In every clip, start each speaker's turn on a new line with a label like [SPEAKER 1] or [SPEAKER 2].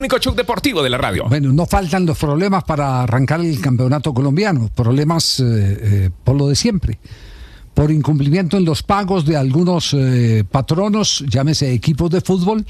[SPEAKER 1] Único show deportivo de la radio.
[SPEAKER 2] Bueno, no faltan los problemas para arrancar el campeonato colombiano. Problemas por lo de siempre. Por incumplimiento en los pagos de algunos patronos, llámese equipos de fútbol,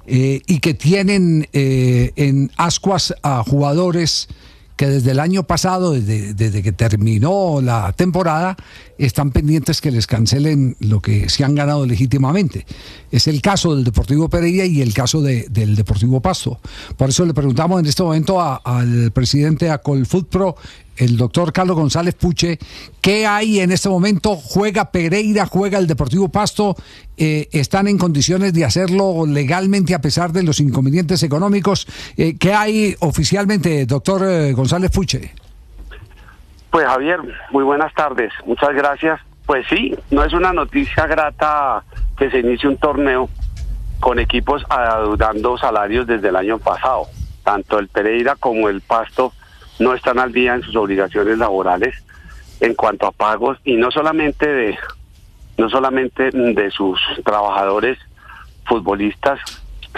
[SPEAKER 2] y que tienen en ascuas a jugadores que desde el año pasado, desde que terminó la temporada, están pendientes que les cancelen lo que se han ganado legítimamente. Es el caso del Deportivo Pereira y el caso del Deportivo Pasto. Por eso le preguntamos en este momento al presidente de Acolfutpro, el doctor Carlos González Puche, ¿qué hay en este momento? ¿Juega Pereira? ¿Juega el Deportivo Pasto? ¿Están en condiciones de hacerlo legalmente a pesar de los inconvenientes económicos? ¿Qué hay oficialmente, doctor González Puche?
[SPEAKER 3] Pues Javier, muy buenas tardes, muchas gracias. Pues sí, no es una noticia grata que se inicie un torneo con equipos adeudando salarios desde el año pasado. Tanto el Pereira como el Pasto no están al día en sus obligaciones laborales en cuanto a pagos, y no solamente de sus trabajadores futbolistas,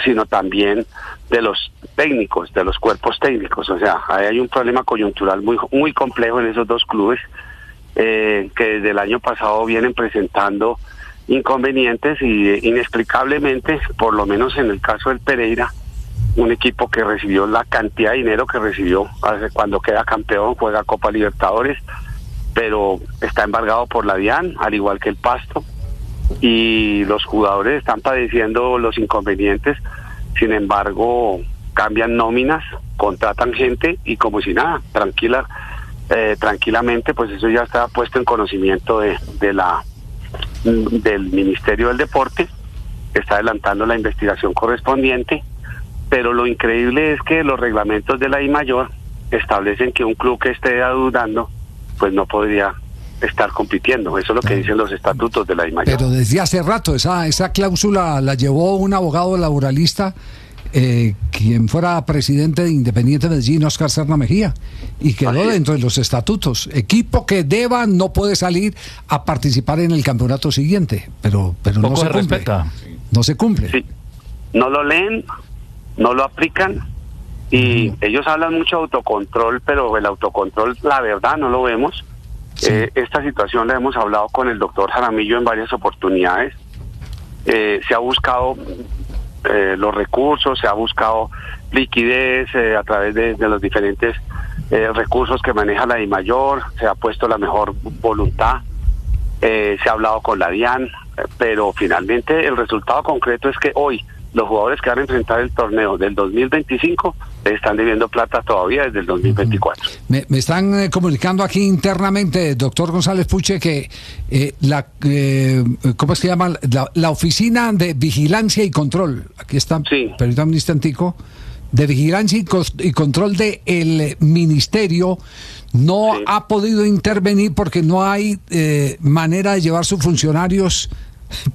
[SPEAKER 3] sino también de los técnicos, de los cuerpos técnicos. O sea, ahí hay un problema coyuntural muy complejo en esos dos clubes, que desde el año pasado vienen presentando inconvenientes, y inexplicablemente, por lo menos en el caso del Pereira, un equipo que recibió la cantidad de dinero que recibió cuando queda campeón, juega Copa Libertadores, pero está embargado por la DIAN, al igual que el Pasto, y los jugadores están padeciendo los inconvenientes. Sin embargo, cambian nóminas, contratan gente y como si nada, tranquilamente, pues eso ya está puesto en conocimiento del Ministerio del Deporte, que está adelantando la investigación correspondiente. Pero lo increíble es que los reglamentos de la DIMAYOR establecen que un club que esté adeudando pues no podría estar compitiendo. Eso es lo que dicen los estatutos de la DIMAYOR.
[SPEAKER 2] Pero desde hace rato esa cláusula la llevó un abogado laboralista, quien fuera presidente de Independiente Medellín, Óscar Serna Mejía, y quedó dentro de los estatutos. Equipo que deba no puede salir a participar en el campeonato siguiente, pero no se cumple. No se cumple.
[SPEAKER 3] Sí. No lo leen, no lo aplican, y ellos hablan mucho de autocontrol, pero el autocontrol, la verdad, no lo vemos. Sí. Esta situación la hemos hablado con el doctor Jaramillo en varias oportunidades. Se ha buscado los recursos, se ha buscado liquidez a través de los diferentes recursos que maneja la DIMAYOR, se ha puesto la mejor voluntad, se ha hablado con la DIAN, pero finalmente el resultado concreto es que hoy los jugadores que van a enfrentar el torneo del 2025 están debiendo plata todavía desde el 2024.
[SPEAKER 2] Me están comunicando aquí internamente, doctor González Puche, que ¿cómo es que llama? La Oficina de Vigilancia y Control, aquí está, sí. Permítame un instantico, de Vigilancia y Control del Ministerio, no sí. Ha podido intervenir porque no hay manera de llevar sus funcionarios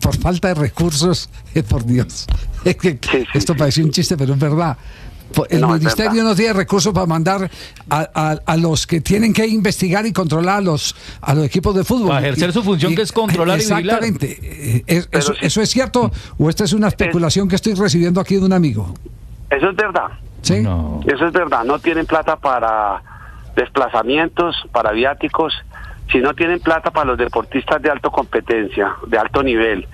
[SPEAKER 2] por falta de recursos. Por Dios, esto parece un chiste, pero es verdad. El ministerio no tiene recursos para mandar a los que tienen que investigar y controlar a los equipos de fútbol.
[SPEAKER 4] Para ejercer su función, que es controlar y vigilar.
[SPEAKER 2] Exactamente. ¿Eso es cierto o esta es una especulación que estoy recibiendo aquí de un amigo?
[SPEAKER 3] Eso es verdad.
[SPEAKER 2] ¿Sí?
[SPEAKER 3] No. Eso es verdad. No tienen plata para desplazamientos, para viáticos. Si no tienen plata para los deportistas de alta competencia, de alto nivel,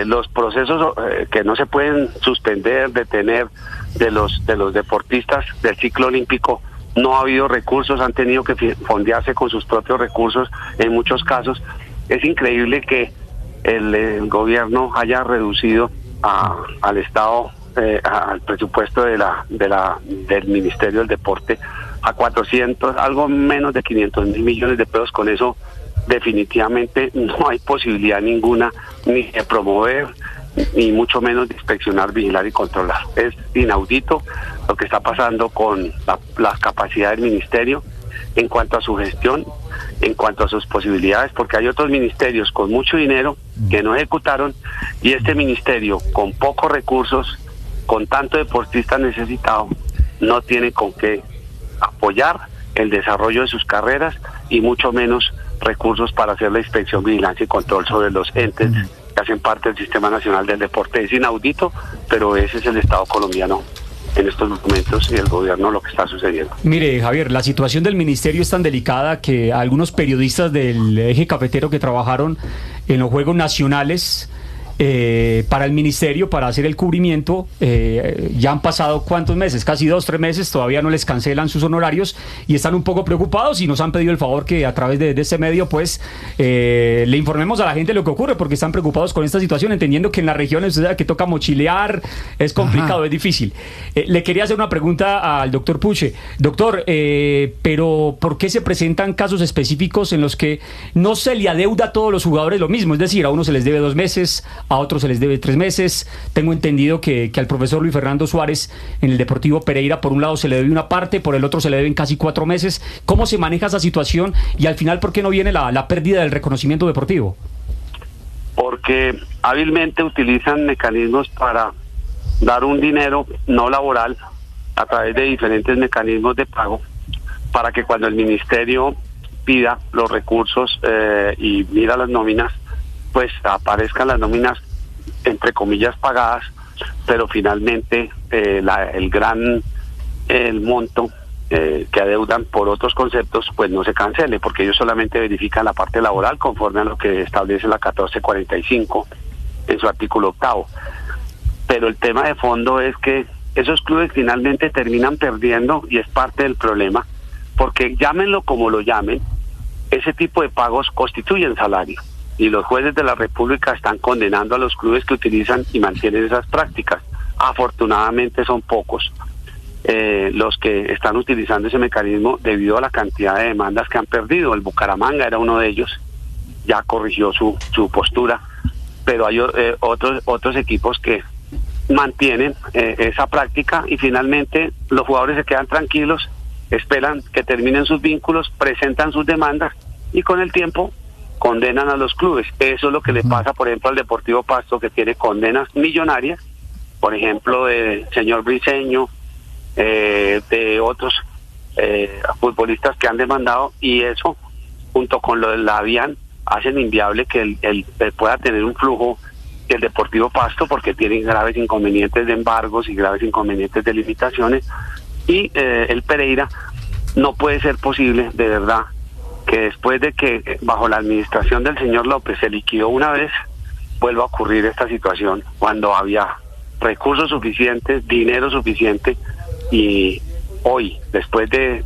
[SPEAKER 3] los procesos que no se pueden suspender, detener de los deportistas del ciclo olímpico, no ha habido recursos, han tenido que fondearse con sus propios recursos en muchos casos. Es increíble que el gobierno haya reducido al Estado, al presupuesto del Ministerio del Deporte a 400, algo menos de 500.000 millones de pesos. Con eso definitivamente no hay posibilidad ninguna ni de promover, ni mucho menos de inspeccionar, vigilar y controlar. Es inaudito lo que está pasando con la capacidad del ministerio en cuanto a su gestión, en cuanto a sus posibilidades, porque hay otros ministerios con mucho dinero que no ejecutaron, y este ministerio con pocos recursos, con tanto deportista necesitado, no tiene con qué apoyar el desarrollo de sus carreras y mucho menos recursos para hacer la inspección, vigilancia y control sobre los entes que hacen parte del Sistema Nacional del Deporte. Es inaudito, pero ese es el Estado colombiano. en estos momentos y el gobierno lo que está sucediendo.
[SPEAKER 4] Mire, Javier, la situación del ministerio es tan delicada que algunos periodistas del eje cafetero que trabajaron en los Juegos Nacionales para el ministerio, para hacer el cubrimiento, ya han pasado ¿cuántos meses? Casi 2-3 meses, todavía no les cancelan sus honorarios y están un poco preocupados y nos han pedido el favor que a través de este medio pues le informemos a la gente lo que ocurre, porque están preocupados con esta situación, entendiendo que en las regiones que toca mochilear, es complicado, es difícil. Le quería hacer una pregunta al doctor Puche. Doctor, pero ¿por qué se presentan casos específicos en los que no se le adeuda a todos los jugadores lo mismo? Es decir, a uno se les debe 2 meses, a otros se les debe 3 meses. Tengo entendido que al profesor Luis Fernando Suárez en el Deportivo Pereira, por un lado se le debe una parte, por el otro se le deben casi 4 meses. ¿Cómo se maneja esa situación? Y al final, ¿por qué no viene la pérdida del reconocimiento deportivo?
[SPEAKER 3] Porque hábilmente utilizan mecanismos para dar un dinero no laboral a través de diferentes mecanismos de pago, para que cuando el ministerio pida los recursos y mira las nóminas, pues aparezcan las nóminas entre comillas pagadas, pero finalmente el monto que adeudan por otros conceptos pues no se cancele, porque ellos solamente verifican la parte laboral conforme a lo que establece la 1445 en su artículo 8. Pero el tema de fondo es que esos clubes finalmente terminan perdiendo, y es parte del problema, porque llámenlo como lo llamen, ese tipo de pagos constituyen salario. Y los jueces de la República están condenando a los clubes que utilizan y mantienen esas prácticas. Afortunadamente son pocos los que están utilizando ese mecanismo debido a la cantidad de demandas que han perdido. El Bucaramanga era uno de ellos, ya corrigió su postura, pero hay otros equipos que mantienen esa práctica y finalmente los jugadores se quedan tranquilos, esperan que terminen sus vínculos, presentan sus demandas y con el tiempo condenan a los clubes. Eso es lo que le pasa, por ejemplo, al Deportivo Pasto, que tiene condenas millonarias, por ejemplo, del señor Briceño, de otros futbolistas que han demandado, y eso, junto con lo de la DIAN, hacen inviable que él pueda tener un flujo el Deportivo Pasto, porque tienen graves inconvenientes de embargos y graves inconvenientes de limitaciones, y el Pereira no puede ser posible, de verdad, que después de que bajo la administración del señor López se liquidó una vez, vuelva a ocurrir esta situación cuando había recursos suficientes, dinero suficiente, y hoy, después de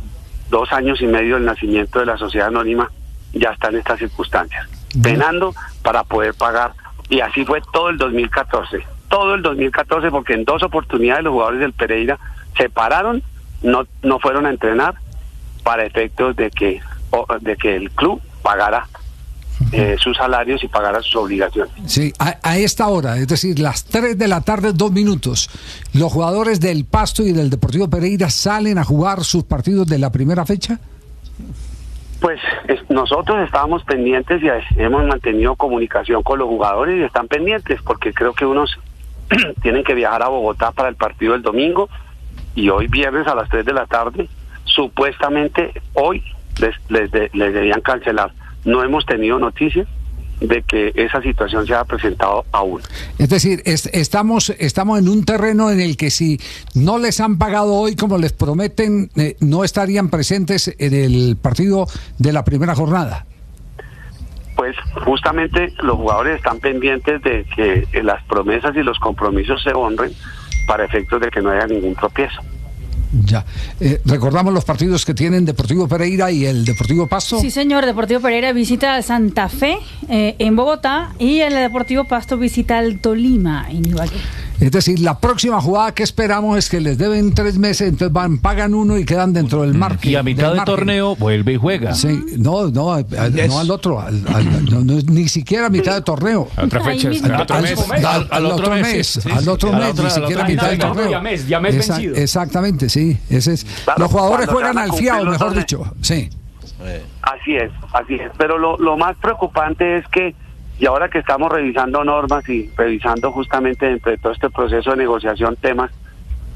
[SPEAKER 3] 2 años y medio del nacimiento de la sociedad anónima, ya está en estas circunstancias, penando para poder pagar. Y así fue todo el 2014, porque en 2 oportunidades los jugadores del Pereira se pararon, no fueron a entrenar para efectos de que el club pagara sus salarios y pagara sus obligaciones.
[SPEAKER 2] Sí, a esta hora, es decir, las 3 de la tarde, 2 minutos, ¿los jugadores del Pasto y del Deportivo Pereira salen a jugar sus partidos de la primera fecha?
[SPEAKER 3] Pues nosotros estábamos pendientes y hemos mantenido comunicación con los jugadores y están pendientes, porque creo que unos tienen que viajar a Bogotá para el partido del domingo, y hoy viernes a las 3 de la tarde, supuestamente hoy les debían cancelar. No hemos tenido noticias de que esa situación se haya presentado aún.
[SPEAKER 2] Es decir, estamos en un terreno en el que si no les han pagado hoy como les prometen, no estarían presentes en el partido de la primera jornada.
[SPEAKER 3] Pues justamente los jugadores están pendientes de que las promesas y los compromisos se honren para efectos de que no haya ningún tropiezo.
[SPEAKER 2] Ya. ¿Recordamos los partidos que tienen Deportivo Pereira y el Deportivo Pasto?
[SPEAKER 1] Sí, señor. Deportivo Pereira visita a Santa Fe en Bogotá, y el Deportivo Pasto visita al Tolima en Ibagué.
[SPEAKER 2] Es decir, la próxima jugada que esperamos es que les deben 3 meses, entonces pagan 1 y quedan dentro del margen.
[SPEAKER 4] Y a mitad de torneo vuelve y juega.
[SPEAKER 2] Sí, no al otro, ni siquiera a mitad de torneo.
[SPEAKER 4] A otra fecha,
[SPEAKER 2] al otro mes, ni siquiera a mitad de torneo.
[SPEAKER 4] Ya mes vencido.
[SPEAKER 2] Exactamente, sí. Ese es.
[SPEAKER 3] Claro,
[SPEAKER 2] los jugadores juegan al fiado, mejor dicho. Sí.
[SPEAKER 3] Así es. Pero lo más preocupante es que, y ahora que estamos revisando normas y revisando justamente dentro de todo este proceso de negociación temas,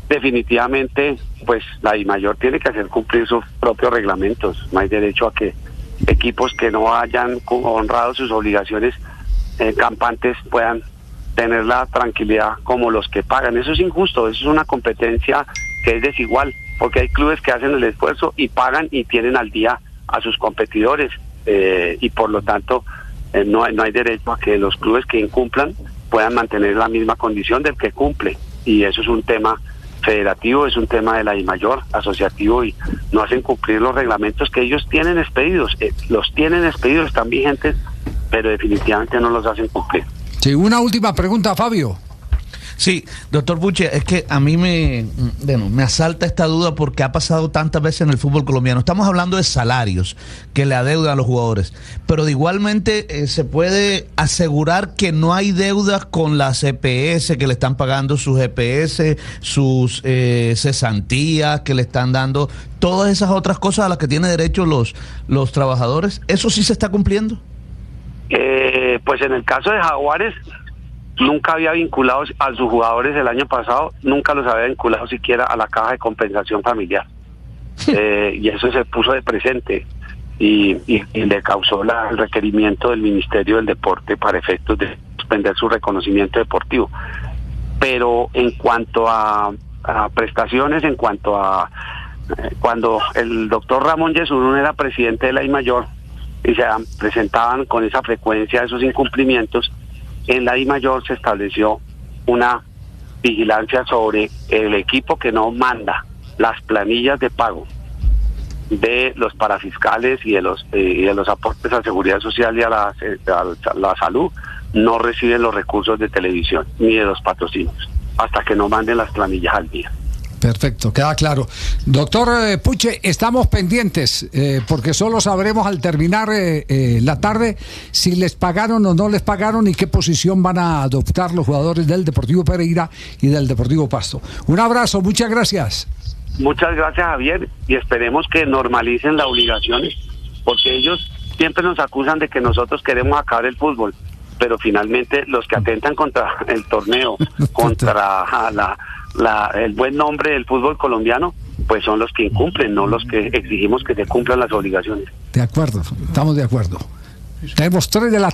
[SPEAKER 3] definitivamente pues la DIMAYOR tiene que hacer cumplir sus propios reglamentos. No hay derecho a que equipos que no hayan honrado sus obligaciones campantes puedan tener la tranquilidad como los que pagan. Eso es injusto, eso es una competencia que es desigual, porque hay clubes que hacen el esfuerzo y pagan y tienen al día a sus competidores, y por lo tanto no hay derecho a que los clubes que incumplan puedan mantener la misma condición del que cumple, y eso es un tema federativo, es un tema de la DIMAYOR, asociativo, y no hacen cumplir los reglamentos que ellos tienen expedidos, están vigentes, pero definitivamente no los hacen cumplir.
[SPEAKER 2] Sí, una última pregunta, Fabio.
[SPEAKER 5] Sí, doctor Puche, es que a mí me asalta esta duda porque ha pasado tantas veces en el fútbol colombiano. Estamos hablando de salarios que le adeudan a los jugadores, pero de igualmente se puede asegurar que no hay deudas con las EPS, que le están pagando sus EPS, sus cesantías, que le están dando todas esas otras cosas a las que tienen derecho los trabajadores. ¿Eso sí se está cumpliendo?
[SPEAKER 3] Pues en el caso de Jaguares, nunca había vinculado a sus jugadores el año pasado, nunca los había vinculado siquiera a la caja de compensación familiar. Y eso se puso de presente y le causó el requerimiento del Ministerio del Deporte para efectos de suspender su reconocimiento deportivo. Pero en cuanto a prestaciones, en cuanto a cuando el doctor Ramón Yesurún era presidente de la DIMAYOR y se presentaban con esa frecuencia esos incumplimientos, en la DIMAYOR se estableció una vigilancia sobre el equipo que no manda las planillas de pago de los parafiscales y de los aportes a seguridad social y a la salud, no reciben los recursos de televisión ni de los patrocinios hasta que no manden las planillas al día.
[SPEAKER 2] Perfecto, queda claro. Doctor Puche, estamos pendientes, porque solo sabremos al terminar la tarde si les pagaron o no les pagaron y qué posición van a adoptar los jugadores del Deportivo Pereira y del Deportivo Pasto. Un abrazo, muchas gracias.
[SPEAKER 3] Muchas gracias, Javier, y esperemos que normalicen las obligaciones, porque ellos siempre nos acusan de que nosotros queremos acabar el fútbol, pero finalmente los que atentan contra el torneo, contra el buen nombre del fútbol colombiano, pues son los que incumplen, no los que exigimos que se cumplan las obligaciones.
[SPEAKER 2] De acuerdo, estamos de acuerdo. Tenemos 3 de la